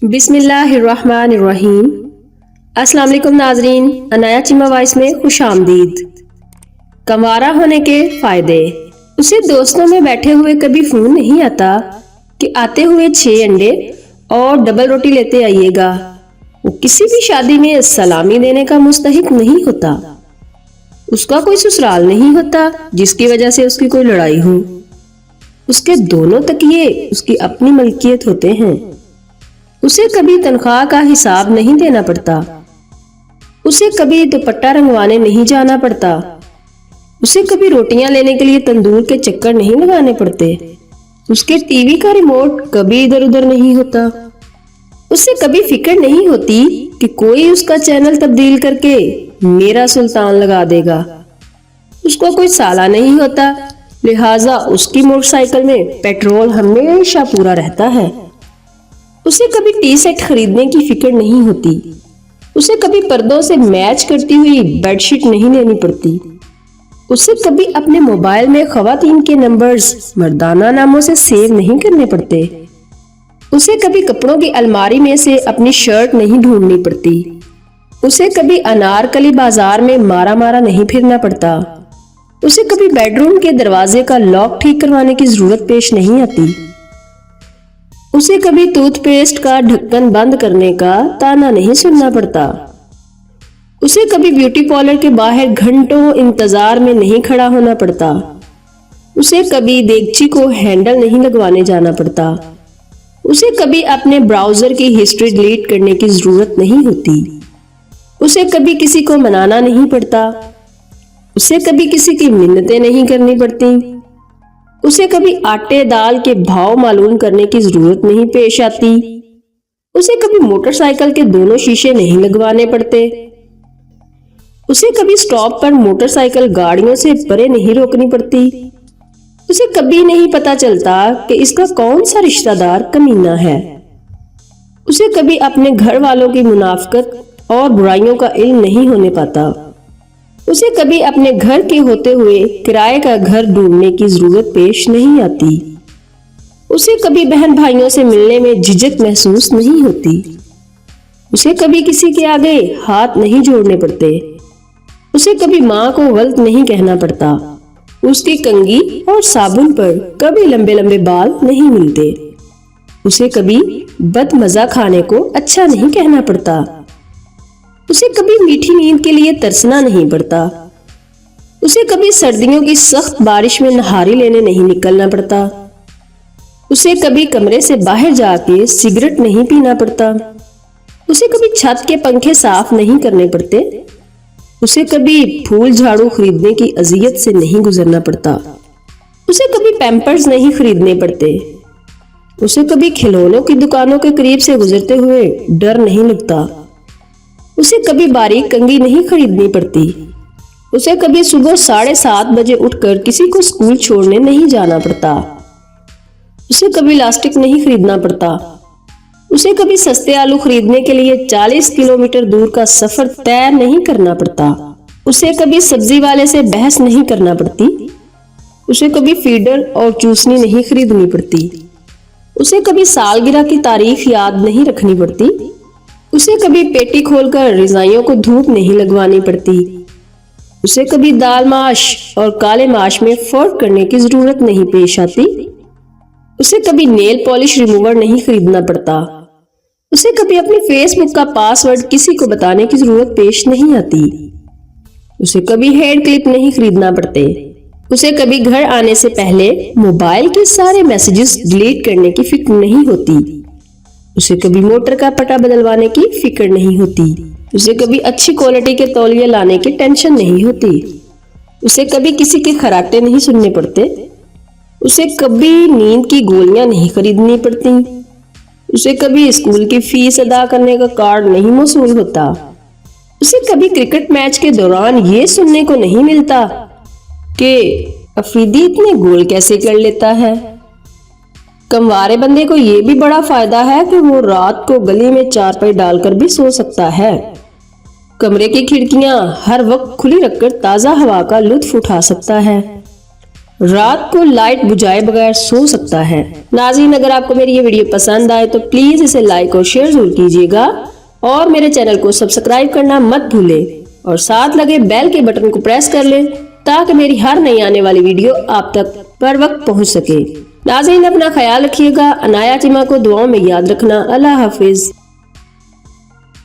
بسم اللہ الرحمن الرحیم۔ السلام علیکم ناظرین، عنایا چیمہ وائس میں خوش آمدید۔ کنوارا ہونے کے فائدے۔ اسے دوستوں میں بیٹھے ہوئے کبھی فون نہیں آتا کہ آتے ہوئے 6 انڈے اور ڈبل روٹی لیتے آئیے گا۔ وہ کسی بھی شادی میں سلامی دینے کا مستحق نہیں ہوتا۔ اس کا کوئی سسرال نہیں ہوتا جس کی وجہ سے اس کی کوئی لڑائی ہو۔ اس کے دونوں تکیے اس کی اپنی ملکیت ہوتے ہیں۔ اسے کبھی تنخواہ کا حساب نہیں دینا پڑتا۔ اسے کبھی دوپٹہ رنگوانے نہیں جانا پڑتا۔ اسے کبھی روٹیاں لینے کے لیے تندور کے چکر نہیں لگانے پڑتے۔ اس کے ٹی وی کا ریموٹ کبھی ادھر ادھر نہیں ہوتا۔ اسے کبھی فکر نہیں ہوتی کہ کوئی اس کا چینل تبدیل کر کے میرا سلطان لگا دے گا۔ اس کو کوئی سالہ نہیں ہوتا، لہٰذا اس کی موٹر سائیکل میں پیٹرول ہمیشہ پورا رہتا ہے۔ اسے کبھی ٹی سیٹ خریدنے کی فکر نہیں ہوتی۔ اسے کبھی پردوں سے میچ کرتی ہوئی بیڈ شیٹ نہیں لینی پڑتی۔ اسے کبھی اپنے موبائل میں خواتین کے نمبرز مردانہ ناموں سے سیو نہیں کرنے پڑتے۔ اسے کبھی کپڑوں کی الماری میں سے اپنی شرٹ نہیں ڈھونڈنی پڑتی۔ اسے کبھی انارکلی بازار میں مارا مارا نہیں پھرنا پڑتا۔ اسے کبھی بیڈ روم کے دروازے کا لاک ٹھیک کروانے کی ضرورت پیش نہیں آتی۔ اسے کبھی ٹوتھ پیسٹ کا ڈھکن بند کرنے کا تانا نہیں سننا پڑتا۔ اسے کبھی بیوٹی پارلر کے باہر گھنٹوں انتظار میں نہیں کھڑا ہونا پڑتا۔ اسے کبھی دیگچی کو ہینڈل نہیں لگوانے جانا پڑتا۔ اسے کبھی اپنے براؤزر کی ہسٹری ڈیلیٹ کرنے کی ضرورت نہیں ہوتی۔ اسے کبھی کسی کو منانا نہیں پڑتا۔ اسے کبھی کسی کی منتیں نہیں کرنی پڑتی۔ اسے کبھی آٹے دال کے بھاؤ معلوم کرنے کی ضرورت نہیں پیش آتی۔ اسے کبھی موٹر سائیکل کے دونوں شیشے نہیں لگوانے پڑتے۔ اسے کبھی سٹاپ پر موٹر سائیکل گاڑیوں سے پرے نہیں روکنی پڑتی۔ اسے کبھی نہیں پتا چلتا کہ اس کا کون سا رشتہ دار کمینہ ہے۔ اسے کبھی اپنے گھر والوں کی منافقت اور برائیوں کا علم نہیں ہونے پاتا۔ اسے کبھی اپنے گھر کے ہوتے ہوئے کرائے کا گھر ڈھونڈنے کی ضرورت پیش نہیں آتی۔ اسے کبھی بہن بھائیوں سے ملنے میں جھجک محسوس نہیں ہوتی۔ اسے کبھی کسی کے آگے ہاتھ نہیں جوڑنے پڑتے۔ اسے کبھی ماں کو غلط نہیں کہنا پڑتا۔ اس کی کنگھی اور صابن پر کبھی لمبے لمبے بال نہیں ملتے۔ اسے کبھی بد مزہ کھانے کو اچھا نہیں کہنا پڑتا۔ اسے کبھی میٹھی نیند کے لیے ترسنا نہیں پڑتا۔ اسے کبھی سردیوں کی سخت بارش میں نہاری لینے نہیں نکلنا پڑتا۔ اسے کبھی کمرے سے باہر جا کے سگریٹ نہیں پینا پڑتا۔ اسے کبھی چھت کے پنکھے صاف نہیں کرنے پڑتے۔ اسے کبھی پھول جھاڑو خریدنے کی اذیت سے نہیں گزرنا پڑتا۔ اسے کبھی پیمپرز نہیں خریدنے پڑتے۔ اسے کبھی کھلونوں کی دکانوں کے قریب سے گزرتے ہوئے ڈر نہیں لگتا۔ اسے کبھی باریک کنگھی نہیں خریدنی پڑتی۔ اسے کبھی صبح 7:30 بجے اٹھ کر کسی کو اسکول چھوڑنے نہیں جانا پڑتا۔ اسے کبھی لاسٹک نہیں خریدنا پڑتا۔ اسے کبھی سستے آلو خریدنے کے لیے 40 کلومیٹر دور کا سفر طے نہیں کرنا پڑتا۔ اسے کبھی سبزی والے سے بحث نہیں کرنا پڑتی۔ اسے کبھی فیڈر اور چوسنی نہیں خریدنی پڑتی۔ اسے کبھی سالگرہ کی تاریخ یاد نہیں رکھنی پڑتی۔ اسے کبھی پیٹی کھول کر رضائیوں کو دھوپ نہیں لگوانی پڑتی۔ اسے کبھی دال ماش اور کالے ماش میں فرق کرنے کی ضرورت نہیں پیش آتی۔ اسے کبھی نیل پالش ریموور نہیں خریدنا پڑتا۔ اسے کبھی اپنے فیس بک کا پاس ورڈ کسی کو بتانے کی ضرورت پیش نہیں آتی۔ اسے کبھی ہیئر کلپ نہیں خریدنا پڑتے۔ اسے کبھی گھر آنے سے پہلے موبائل کے سارے میسیجز ڈیلیٹ کرنے کی فکر نہیں ہوتی۔ اسے کبھی موٹر کا پٹا بدلوانے کی فکر نہیں ہوتی۔ اسے کبھی اچھی کوالٹی کے تولیے لانے کی ٹینشن نہیں ہوتی۔ اسے کبھی کسی کے خراٹے نہیں سننے پڑتے۔ اسے کبھی نیند کی گولیاں نہیں خریدنی پڑتی۔ اسے کبھی اسکول کی فیس ادا کرنے کا کارڈ نہیں موصول ہوتا۔ اسے کبھی کرکٹ میچ کے دوران یہ سننے کو نہیں ملتا کہ افریدی اتنے گول کیسے کر لیتا ہے۔ کموارے بندے کو یہ بھی بڑا فائدہ ہے کہ وہ رات کو گلی میں چارپائی ڈال کر بھی سو سکتا ہے۔ کمرے کی کھڑکیاں ہر وقت کھلی رکھ کر تازہ ہوا کا لطف اٹھا سکتا ہے۔ رات کو لائٹ بجھائے بغیر سو سکتا ہے۔ ناظرین اگر آپ کو میری یہ ویڈیو پسند آئے تو پلیز اسے لائک اور شیئر ضرور کیجیے گا اور میرے چینل کو سبسکرائب کرنا مت بھولیں اور ساتھ لگے بیل کے بٹن کو پریس کر لیں تاکہ میری ہر نئی آنے والی ویڈیو آپ تک پر وقت پہنچ سکے۔ ناظرین اپنا خیال رکھیے گا، عنایا چیمہ کو دعاؤں میں یاد رکھنا۔ اللہ حافظ۔